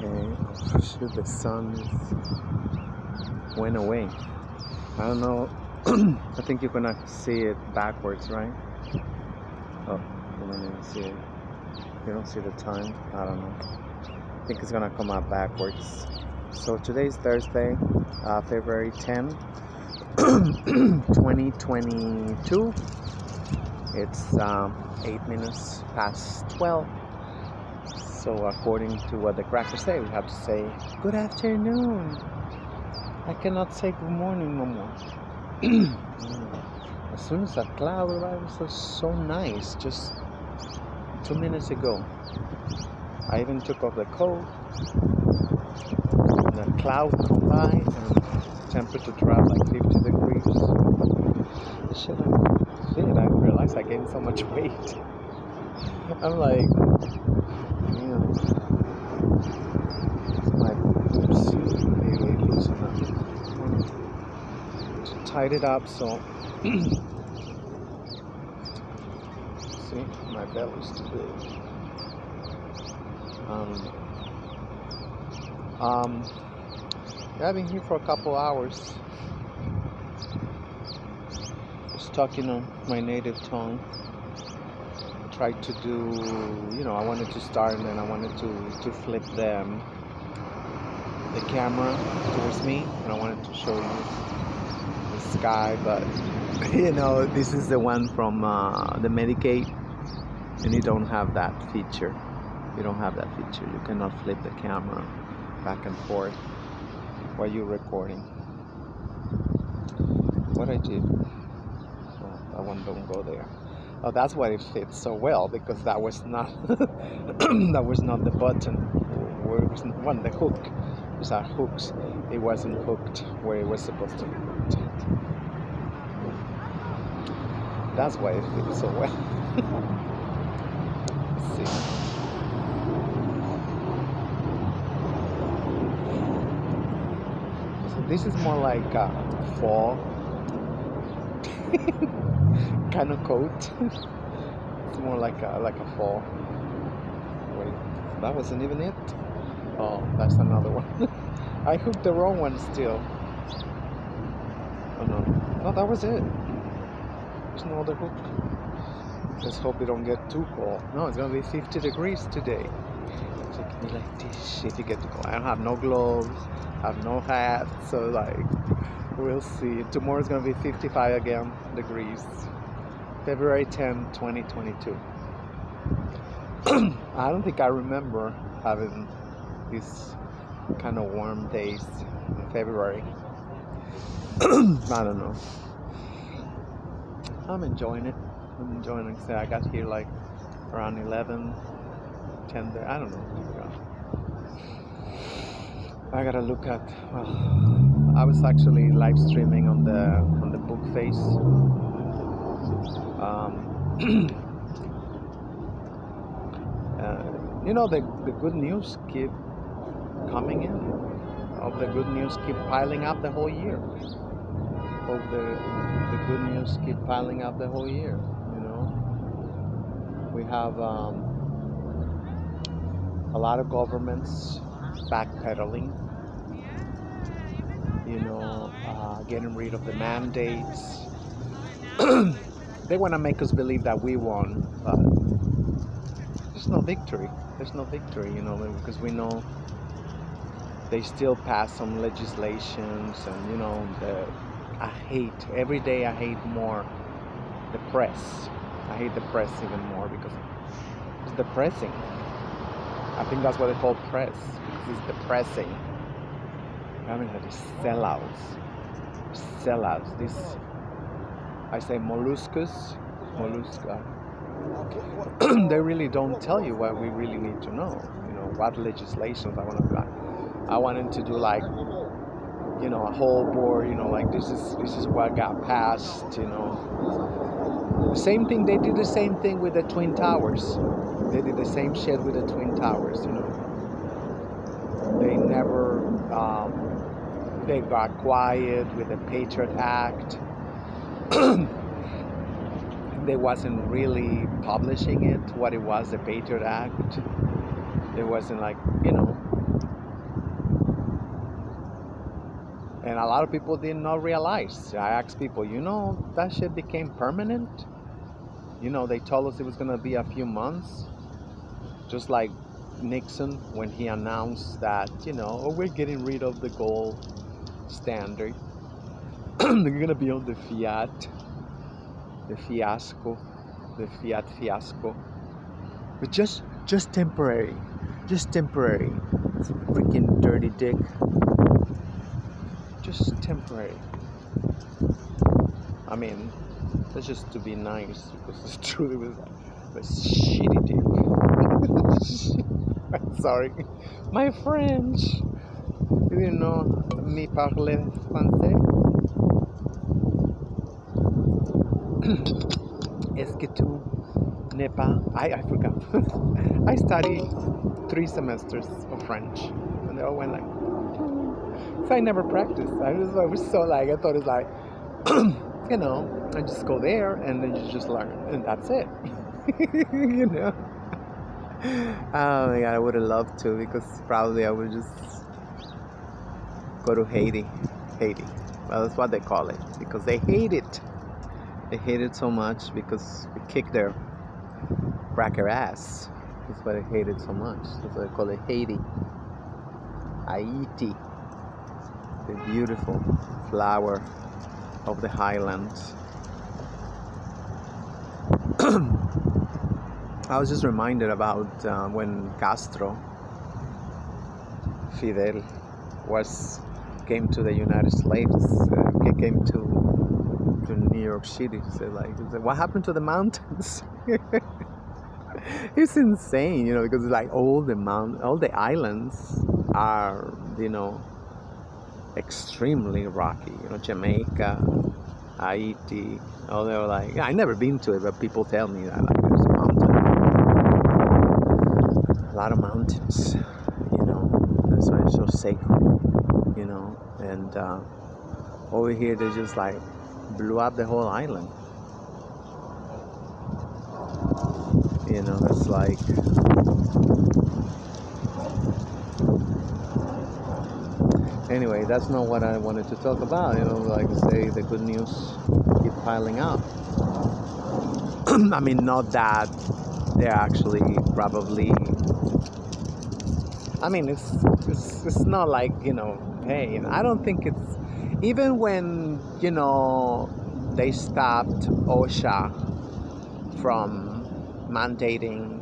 Okay. Oh, shoot, the sun went away. I don't know. I think you're gonna see it backwards, right? Oh, you don't even see it. You don't see the time. I don't know. I think it's gonna come out backwards. So today's Thursday, February 10, 2022. It's 8 minutes past 12. So according to what the crackers say, we have to say good afternoon. I cannot say good morning no more. As soon as that cloud arrives, was so nice. Just 2 minutes ago, I even took off the coat. And the cloud come by and temperature dropped like 50 degrees. Shit, I realized I gained so much weight. I'm like, man, my boobs really loosen up. Tied it up so. See, my belly's too big. Yeah, I've been here for a couple hours, just talking on my native tongue. Tried to do, I wanted to start and then I wanted to flip the camera towards me and I wanted to show you the sky, but this is the one from the Medicaid and you don't have that feature. You don't have that feature. You cannot flip the camera back and forth while you're recording. What I did, that one don't go there. Oh, that's why it fits so well, because that was not that was not the button where it was the hook. These are hooks. It wasn't hooked where it was supposed to be hooked. That's why it fits so well. Let's see. So this is more like a fall kind of coat. It's more like a fall. Wait, that wasn't even it. Oh, that's another one. I hooked the wrong one still. Oh no, that was it. There's no other hook. Let's hope it don't get too cold. No, it's gonna be 50 degrees today. So it can be like this if you get too cold. I don't have no gloves, I have no hat, so like we'll see. Tomorrow's gonna be 55 again degrees. February 10, 2022. I don't think I remember having these kind of warm days in February. I don't know. I'm enjoying it. I got here like around 11, 10 there. I don't know. I gotta look at. Well, I was actually live streaming on the book face. The good news keep coming in. All the good news keep piling up the whole year. The good news keep piling up the whole year. We have a lot of governments backpedaling. Getting rid of the mandates. They want to make us believe that we won, but there's no victory. Because we know they still pass some legislations, and every day I hate more the press. I hate the press even more because it's depressing. I think that's what they call press, because it's depressing. These sellouts. This, I say mollusca. They really don't tell you what we really need to know. What legislations I want to do. I wanted to do like, a whole board. This is what got passed. The same thing. They did the same thing with the Twin Towers. They did the same shit with the Twin Towers. They never. They got quiet with the Patriot Act. They wasn't really publishing it, what it was, the Patriot Act. It wasn't like, And a lot of people did not realize. I asked people, that shit became permanent? They told us it was going to be a few months. Just like Nixon when he announced that, we're getting rid of the gold standard. They're going to be on the fiat, the fiasco, the fiat fiasco. But just temporary. Just temporary. It's a freaking dirty dick. Just temporary. I mean, that's just to be nice, because it truly was a shitty dick. Sorry. My French. You know, me parler français. Est-ce que tu n'es pas? I forgot. I studied 3 semesters of French, and they all went like. So I never practiced. I was so like, I thought it's like, I just go there and then you just learn, and that's it. Oh my God, I would have loved to, because probably I would just go to Haiti. Well, that's what they call it, because they hate it. They hate it so much because we kick their cracker ass. That's why they hate it so much. That's why they call it Haiti. Haiti. The beautiful flower of the highlands. I was just reminded about when Fidel came to the United States, came to New York City. He said, what happened to the mountains? It's insane, because it's like all the islands are, extremely rocky. Jamaica, Haiti. Oh, they were like, I never been to it, but people tell me that there's a lot of mountains. That's why it's so sacred. And over here they just like blew up the whole island. It's like. Anyway, that's not what I wanted to talk about. Like I say, the good news keep piling up. I mean, not that they're actually probably. I mean, it's not like, hey, I don't think it's, even when, they stopped OSHA from mandating,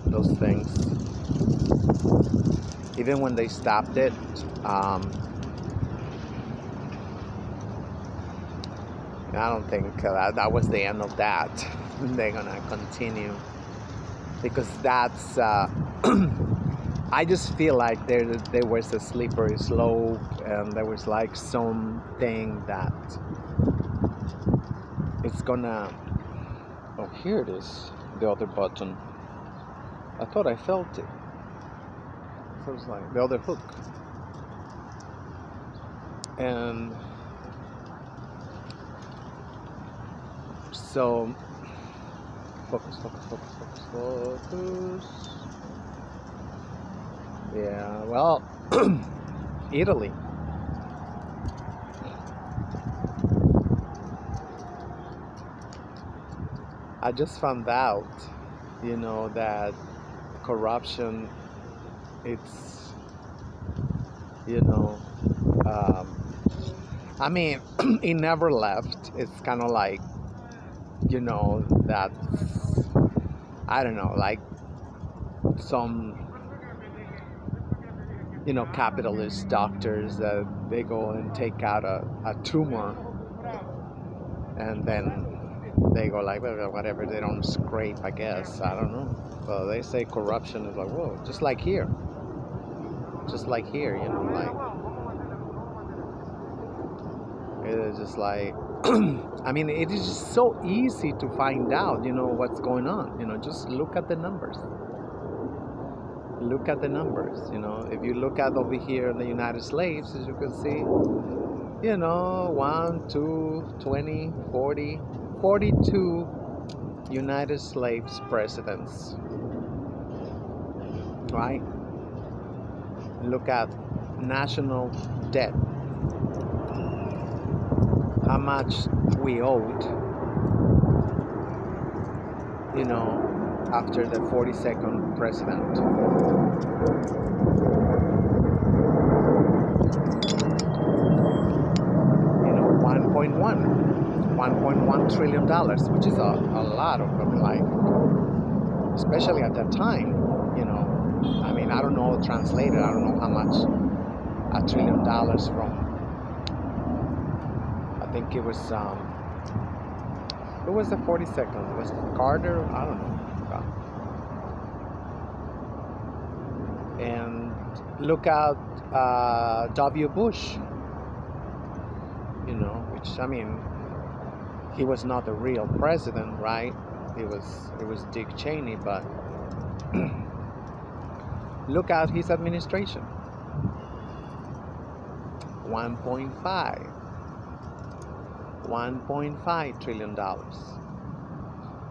those things. Even when they stopped it, I don't think that was the end of that. They're gonna continue, because that's. I just feel like there was a slippery slope, and there was like something that it's gonna. Oh, here it is, the other button. I thought I felt it. So it's like the other hook. And so focus. Yeah, well, Italy. I just found out, that corruption, it's, I mean, it never left. It's kind of like, that, I don't know, like some, capitalist doctors that they go and take out a tumor, and then they go like, whatever, they don't scrape, I guess, I don't know. Well, they say corruption is like, whoa, just like here, like, it's just like, I mean, it is just so easy to find out, what's going on, just look at the numbers. If you look at over here in the United States, as you can see, 1, 2, 20, 40, 42 United States presidents, right? Look at national debt, how much we owed, after the 42nd president. 1.1 trillion dollars, which is a lot of, especially at that time, I don't know, translated, I don't know how much $1 trillion from, I think it was who was the 42nd? Was it Carter? I don't know. And look at W. Bush, which, he was not a real president, right? It was Dick Cheney, but look at his administration. 1.5 trillion dollars.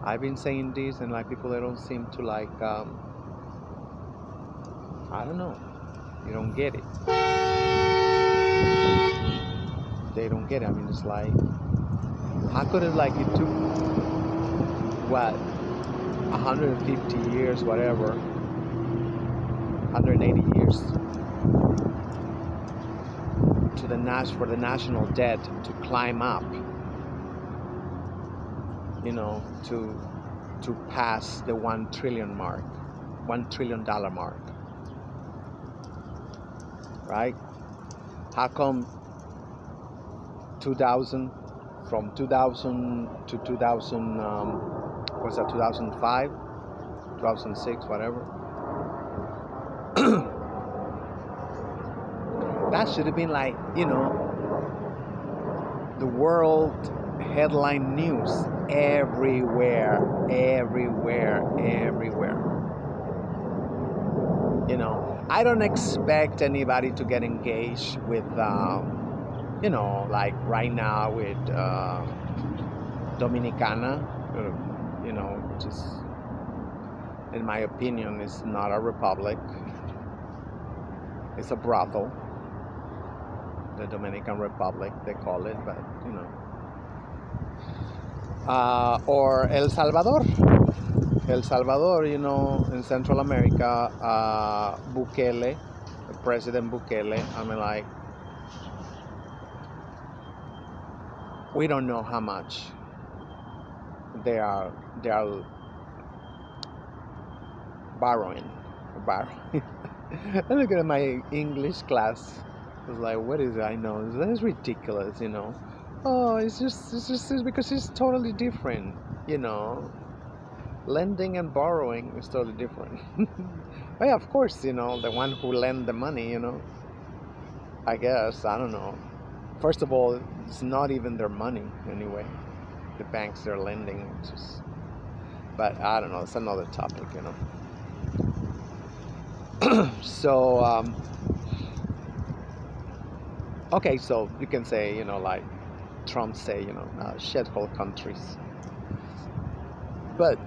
I've been saying this, and people, they don't seem to I don't know, you don't get it. They don't get it. It's how could it, it took, what, 150 years, whatever, 180 years for the national debt to climb up, to pass the $1 trillion mark, $1 trillion mark, right? How come from 2000 to 2000, what's that, 2005, 2006, whatever? That should have been the world headline news everywhere. I don't expect anybody to get engaged with, right now with Dominicana, which is, in my opinion, is not a republic. It's a brothel. The Dominican Republic, they call it, but or El Salvador, in Central America, Bukele, President Bukele. We don't know how much they are borrowing. I look at my English class. I was like, what is it? I know that is ridiculous, Oh, it's just because it's totally different, Lending and borrowing is totally different. But yeah, of course, the one who lend the money, I guess, I don't know. First of all, it's not even their money anyway. The banks they're lending, but I don't know. It's another topic, So. Okay, so you can say, Trump say, shithole countries. But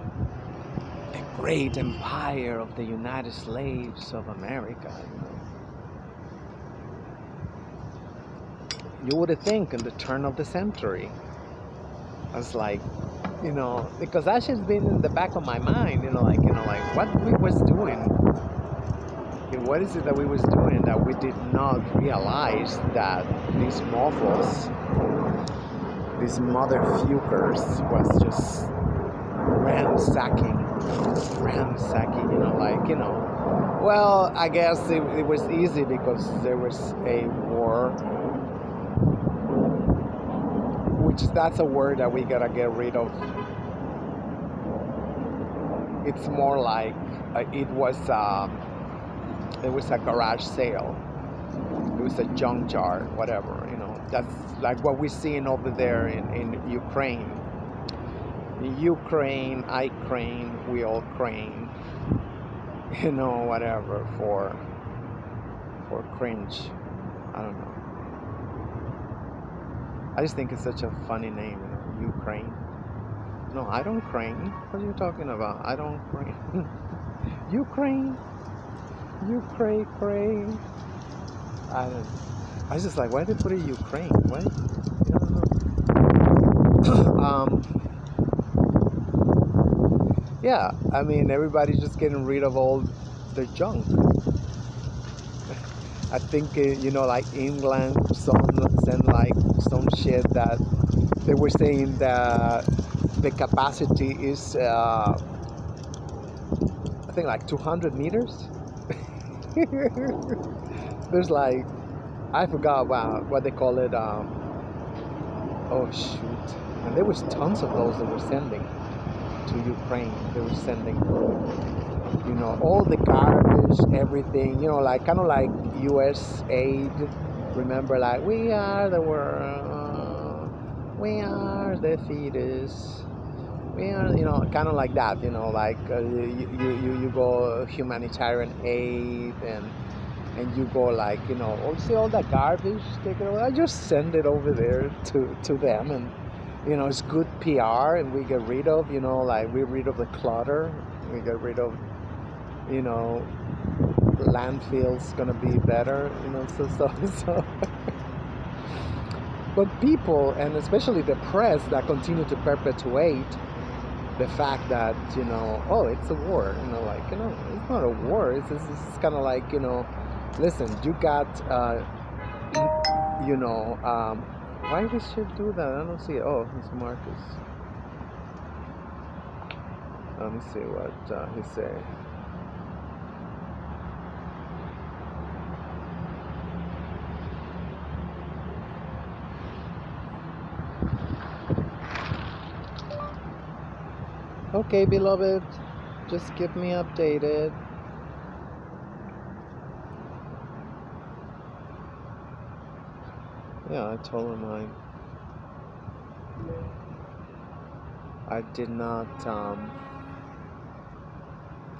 the great empire of the United States of America, you would think in the turn of the century. I was because that shit's been in the back of my mind, what we was doing. What is it that we was doing that we did not realize that these mofos, these motherfuckers, was just ransacking, well, I guess it was easy because there was a war, which that's a word that we gotta get rid of. It's more like it was a garage sale. It was a junkyard, whatever, That's like what we're seeing over there in Ukraine. Ukraine, I crane, we all crane. Whatever, for cringe. I don't know. I just think it's such a funny name, Ukraine. No, I don't crane. What are you talking about? I don't crane. Ukraine. You cray. I don't. I was just like, why did they put it in Ukraine? Why? Yeah, I mean, everybody's just getting rid of all the junk. I think like England, some send like some shit that they were saying that the capacity is, I think, like 200 meters. There's like, I forgot what they call it. Oh shoot! And there was tons of those that were sending to Ukraine. They were sending, all the garbage, everything, like kind of like U.S. aid. Remember, like we are the world, we are the fetus, we are, kind of like that, like you go humanitarian aid and you go like, see all that garbage, I just send it over there to them, and it's good PR, and we get rid of, like we rid of the clutter, we get rid of, you know, landfills gonna be better, so. But people, and especially the press, that continue to perpetuate the fact that, oh, it's a war, like, it's not a war. It's kind of like, listen, you got, why this shit do that? I don't see it. Oh, it's Marcus. Let me see what he say. Okay, beloved, just keep me updated. Yeah, I told him I did not, I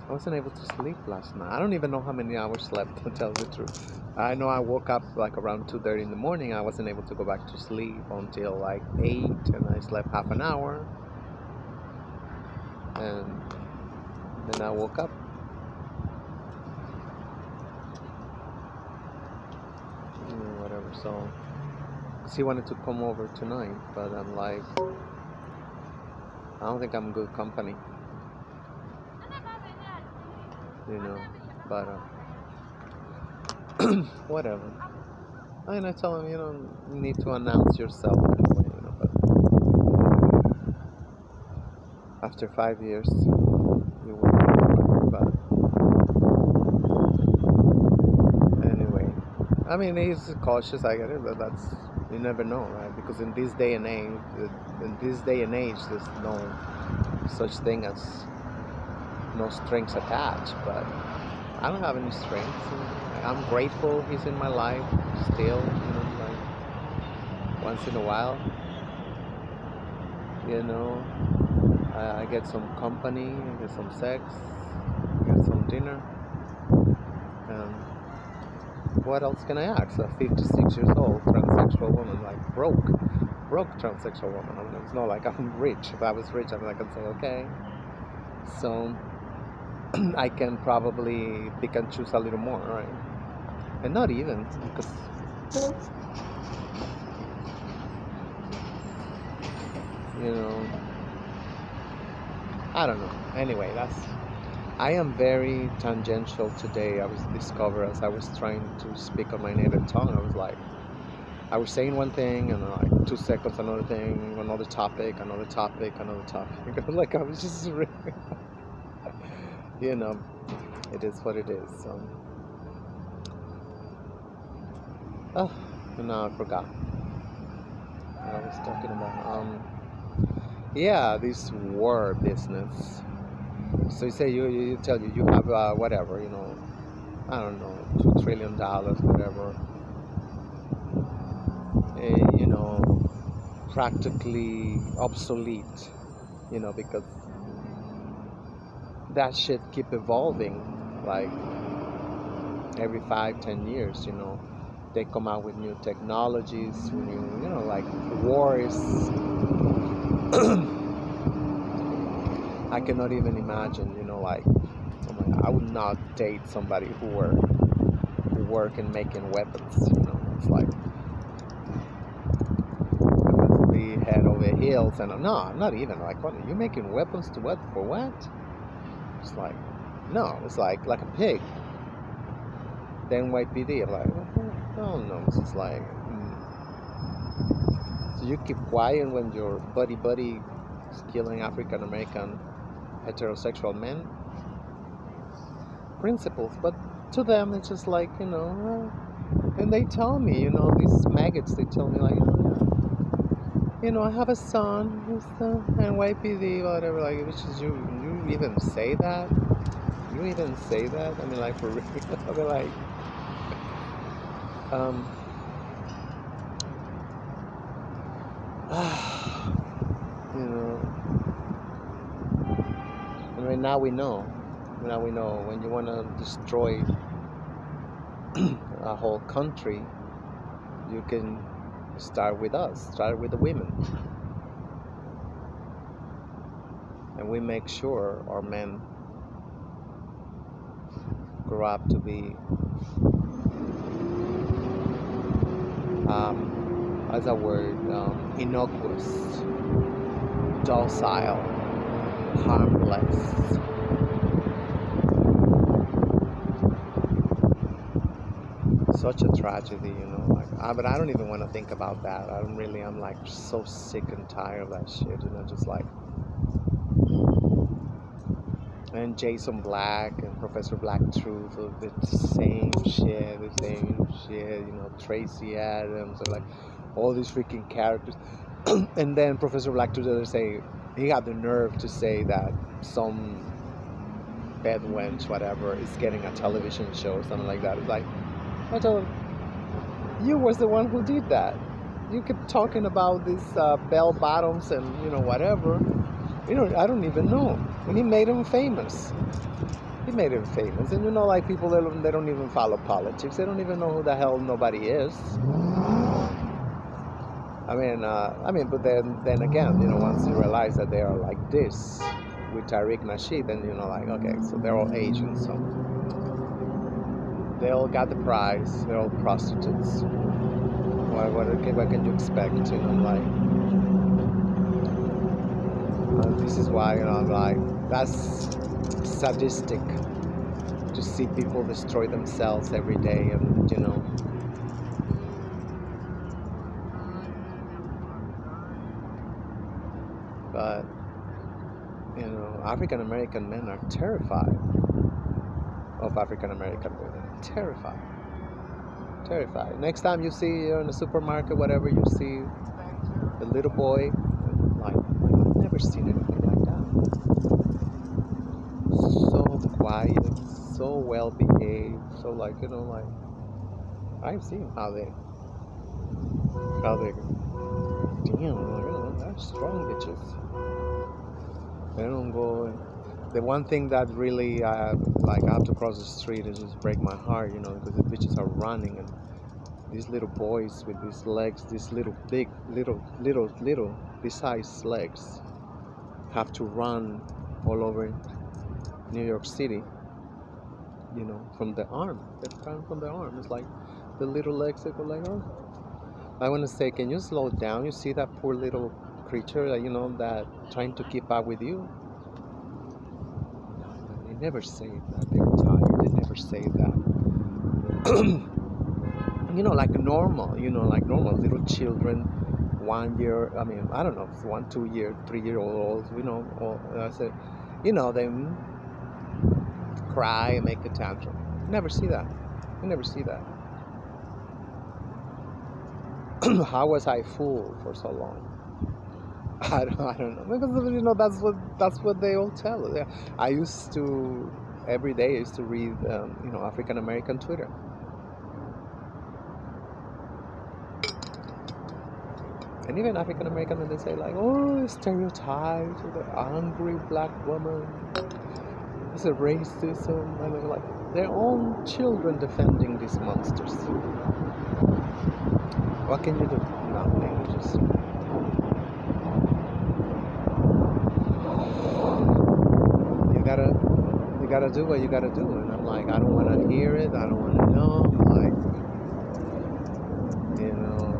wasn't able to sleep last night. I don't even know how many hours slept, to tell the truth. I know I woke up like around 2:30 in the morning. I wasn't able to go back to sleep until like 8, and I slept half an hour. And then I woke up. Whatever, so he wanted to come over tonight, but I'm like, I don't think I'm good company, but whatever. And I tell him, you don't need to announce yourself anyway, but after 5 years, you will remember. But anyway, I mean, he's cautious, I get it, but you never know, right? Because in this day and age, there's no such thing as no strings attached. But I don't have any strings. I'm grateful he's in my life still, like once in a while. I get some company, I get some sex, I get some dinner. What else can I ask? A 56 years old transsexual woman, like broke transsexual woman. I mean, it's not like I'm rich. If I was rich, I can say, okay. So I can probably pick and choose a little more, right? And not even, because I don't know. Anyway, I am very tangential today. I was discovered as I was trying to speak on my native tongue. I was saying one thing, and then like 2 seconds another thing, another topic. Like I was just really, it is what it is. So, now I forgot what I was talking about. Yeah, this war business. So you say you tell you have whatever, I don't know, $2 trillion, whatever, practically obsolete, because that shit keep evolving, like every 5-10 years, they come out with new technologies, like war is. I cannot even imagine, like, oh my God, I would not date somebody who were who work in making weapons. It's like we head over hills and no, not even like what are you making weapons to what for what? It's like no, it's like a pig. Then YPD, I'm like, oh no, it's just like. So you keep quiet when your buddy is killing African American heterosexual men. Principles, but to them it's just like and they tell me, these maggots, they tell me like, I have a son who's the NYPD, whatever, like, which is you even say that? You even say that? I mean, like, for real? I mean, like, I mean, now we know. Now we know when you want to destroy a whole country, you can start with us, start with the women. And we make sure our men grow up to be, as a word, innocuous, docile, harmless. Such a tragedy, but I don't even want to think about that. I'm like so sick and tired of that shit, just like. And Jason Black and Professor Black Truth, the same shit, Tracy Adams, and like all these freaking characters. And then Professor Black Truth, he had the nerve to say that some bed wench, whatever, is getting a television show or something like that. It's like, I told him, you was the one who did that. You kept talking about these bell bottoms and whatever. I don't even know. And he made him famous. And like people, they don't even follow politics. They don't even know who the hell nobody is. I mean, but then again, once you realize that they are like this with Tariq Nasheed, then like, okay, so they're all Asians, so they all got the prize. They're all prostitutes. What can you expect? This is why I'm like, that's sadistic to see people destroy themselves every day, and But African American men are terrified of African American women. Terrified. Next time you see in the supermarket, whatever, you see the little boy, like, I've never seen anything like that. So quiet, so well behaved, so like, like, I've seen how they damn, they're strong bitches. They don't go. The one thing that really I have to cross the street is just break my heart, because the bitches are running, and these little boys with these legs, these little besides legs, have to run all over New York City, from the arm. They come from the arm. It's like the little legs, they go like, oh. I want to say, can you slow down? You see that poor little creature, that trying to keep up with you? They never say that. They're tired. They never say that. Like normal little children, 1 year, I mean, I don't know, 1, 2 year, 3-year-olds, I said, they cry and make a tantrum. You never see that. How was I fooled for so long? I don't know, because that's what they all tell us. I used to every day I used to read African American Twitter. And even African American, when they say like, oh, stereotypes of the angry black woman, it's a racism, and they're like their own children defending these monsters. What can you do? Nothing. You gotta do what you gotta do. And I'm like, I don't want to hear it. I don't want to know.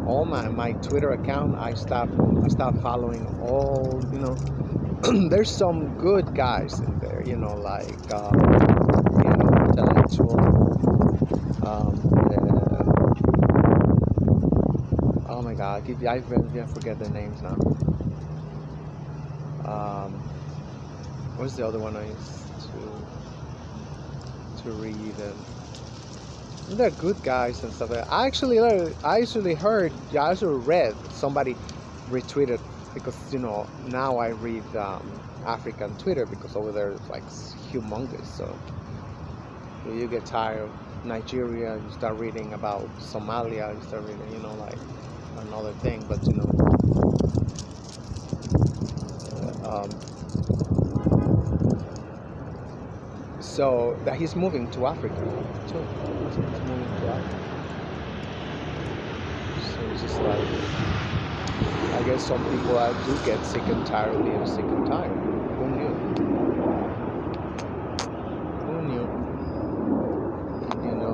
All my Twitter account, I stopped following all. There's some good guys in there. Intellectual. Oh my God, I forget their names now. What's the other one I used to read? And they're good guys and stuff. I actually read somebody retweeted because now I read African Twitter because over there it's like humongous. So when you get tired of Nigeria, you start reading about Somalia. You start reading, like another thing. But so that he's moving to Africa too. He's moving to Africa. So it's just like, I guess some people do get sick and tired of being sick and tired. Who knew?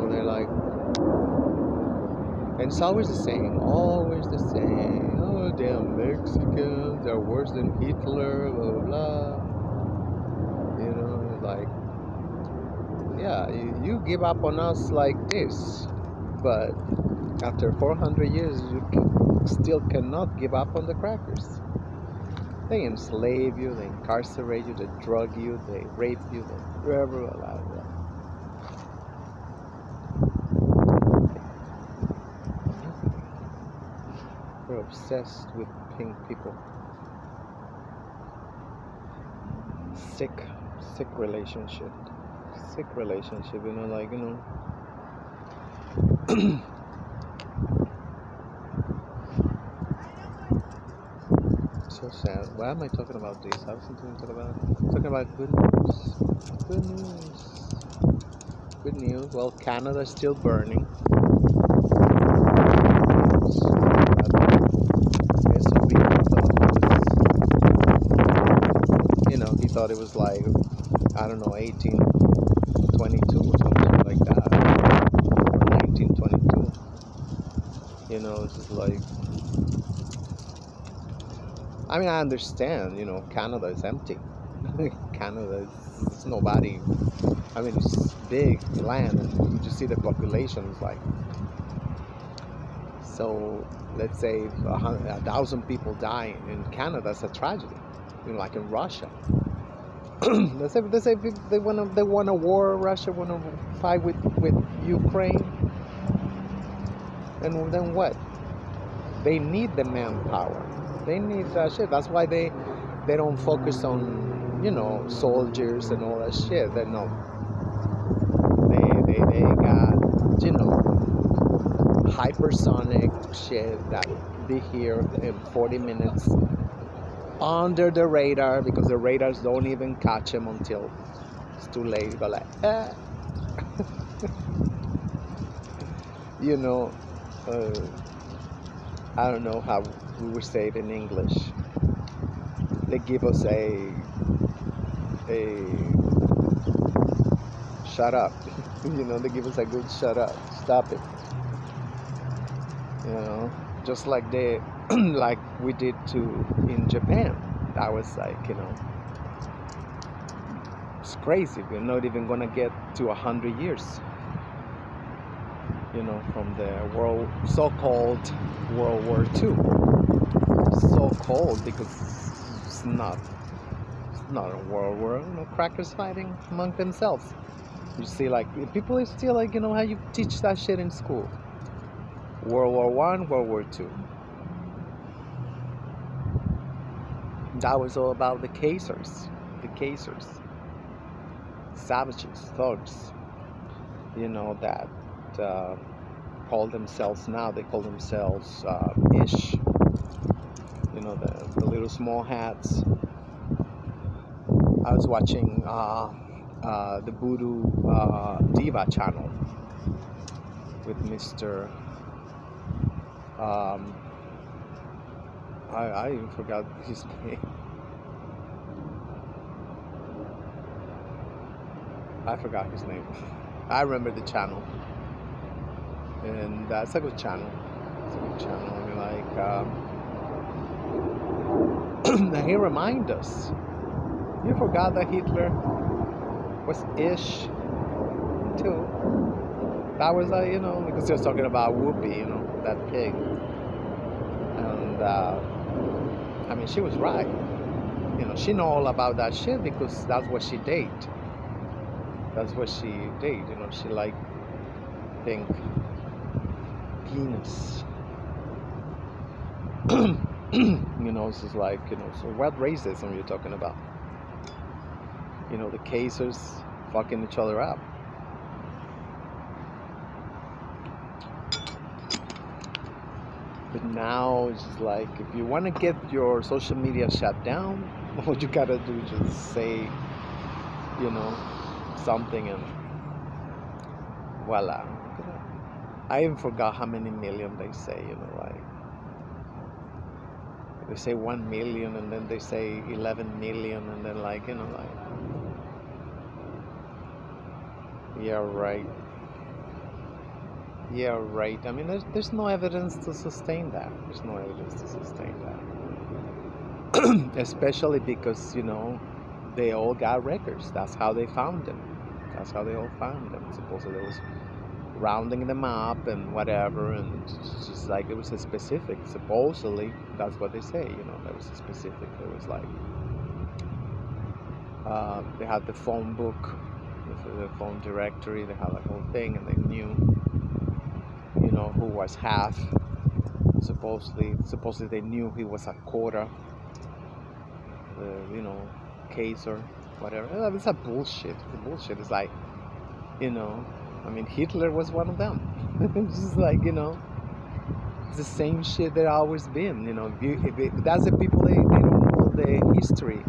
They're like, and it's always the same. Oh, damn Mexicans, they're worse than Hitler, blah, blah, blah. Like, yeah, you give up on us like this, but after 400 years, you still cannot give up on the crackers. They enslave you, they incarcerate you, they drug you, they rape you, they blah, blah, blah, blah. We're obsessed with pink people. Sick relationship. So sad. Why am I talking about this? I was talking about good news. Good news. Well, Canada's still burning. He thought it was like, I don't know, 1822 or something like that, or 1922. It's just like, I mean, I understand, Canada is empty. Canada is nobody. I mean, it's big land, and you just see the population is like. So let's say 1,000 people die in Canada, that's a tragedy. Like in Russia. Let's say they want a war. Russia want to fight with Ukraine, and then what? They need the manpower. They need shit. That's why they don't focus on soldiers and all that shit. They got hypersonic shit that be here in 40 minutes. Under the radar, because the radars don't even catch them until it's too late. But like, I don't know how we would say it in English. They give us a shut up. They give us a good shut up. Stop it. Just like like we did in Japan. That was like, it's crazy. We're not even gonna get to 100 years, from the so-called World War II. So-called because it's not a world war. Crackers fighting among themselves. You see, like, people are still like, how you teach that shit in school. World War I, World War II. That was all about the Khazars. Savages, thugs. That call themselves Ish. The little small hats. I was watching the Voodoo Diva channel with Mr. I even forgot his name. I forgot his name. I remember the channel, and that's a good channel. It's a good channel. I mean, and he remind us. You forgot that Hitler was ish too. That was because he was talking about Whoopi, that pig, and I mean, she was right. She know all about that shit because that's what she did. That's what she did. She like pink penis. It's just like, so what racism you're talking about? The Khazars fucking each other up. But now it's just like, if you want to get your social media shut down, all you gotta do is just say, something, and voila. I even forgot how many million they say, like they say 1 million, and then they say 11 million, and then like, yeah, right. Yeah, right. I mean, there's no evidence to sustain that. There's no evidence to sustain that. Especially because, they all got records. That's how they found them. That's how they all found them. Supposedly it was rounding them up and whatever, and it's just like it was a specific. Supposedly, that's what they say, that was a specific. It was like, they had the phone book, the phone directory, they had the whole thing, and they knew, who was half. Supposedly they knew he was a quarter. The case or whatever. It's a bullshit. The bullshit is like, I mean, Hitler was one of them. It's just like, it's the same shit that always been. If that's the people, they don't know the history